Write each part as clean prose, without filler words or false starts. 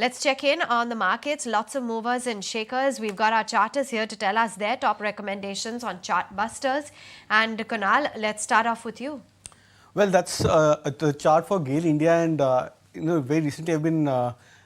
Let's check in on the markets. Lots of movers and shakers. We've got our charters here to tell us their top recommendations on Chartbusters. And Kunal, let's start off with you. Well, that's the chart for Gail India, and very recently I've been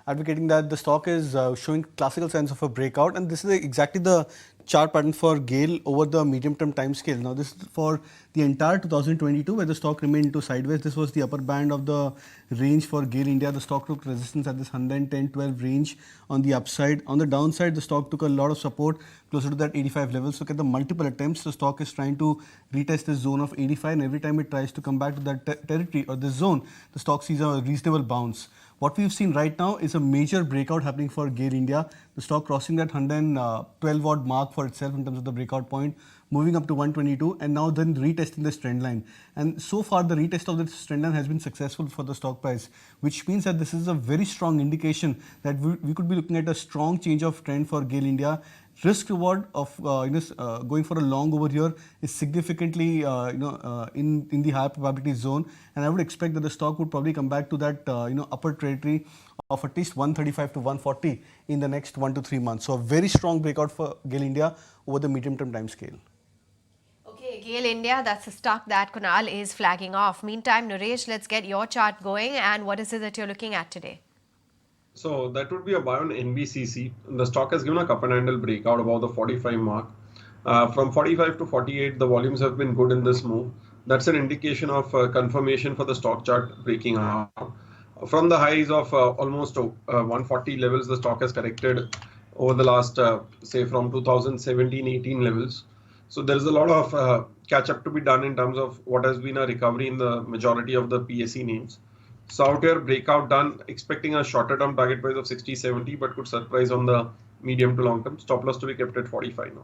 advocating that the stock is showing classical signs of a breakout, and this is exactly the chart pattern for Gail over the medium-term time scale. Now, this is for the entire 2022, where the stock remained into sideways. This was the upper band of the range for Gail India. The stock took resistance at this 110-12 range on the upside. On the downside, the stock took a lot of support closer to that 85 levels. Look at the multiple attempts. The stock is trying to retest this zone of 85, and every time it tries to come back to that territory or this zone, the stock sees a reasonable bounce. What we've seen right now is a major breakout happening for Gail India. The stock crossing that 112 odd mark for itself in terms of the breakout point, moving up to 122, and now then retesting this trend line. And so far, the retest of this trend line has been successful for the stock price, which means that this is a very strong indication that we could be looking at a strong change of trend for Gail India. Risk reward of going for a long over here is significantly in the higher probability zone, and I would expect that the stock would probably come back to that upper territory of at least 135 to 140 in the next 1 to 3 months. So a very strong breakout for Gail India over the medium term time scale. Okay, Gail India, that's a stock that Kunal is flagging off. Meantime, Nooresh, let's get your chart going, and what is it that you're looking at today? So that would be a buy on NBCC. The stock has given a cup and handle breakout above the 45 mark. From 45 to 48, the volumes have been good in this move. That's an indication of confirmation for the stock chart breaking out. From the highs of almost 140 levels, the stock has corrected over the last, say, from 2017-18 levels. So there is a lot of catch up to be done in terms of what has been a recovery in the majority of the PSE names. So out here, breakout done, expecting a shorter term target price of 60-70, but could surprise on the medium to long term. Stop loss to be kept at 45 now.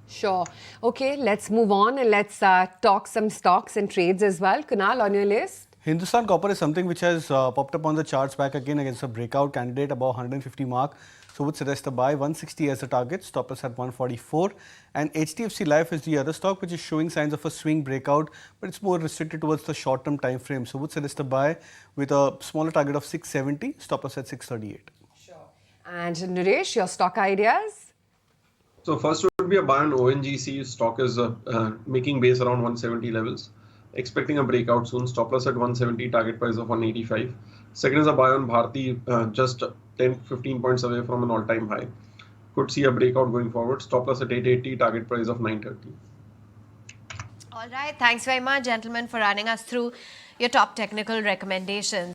Sure. Okay, let's move on and let's talk some stocks and trades as well. Kunal, on your list? Hindustan Copper is something which has popped up on the charts back again against a breakout candidate above 150 mark. So would suggest a buy, 160 as a target, stop loss at 144. And HDFC Life is the other stock which is showing signs of a swing breakout, but it's more restricted towards the short-term time frame. So would suggest a buy with a smaller target of 670, stop loss at 638. Sure. And Nooresh, your stock ideas? So first would be a buy on ONGC. Stock is making base around 170 levels. Expecting a breakout soon. Stop loss at 170, target price of 185. Second is a buy on Bharti, just 10-15 points away from an all-time high. Could see a breakout going forward. Stop loss at 880, target price of 930. All right. Thanks very much, gentlemen, for running us through your top technical recommendations.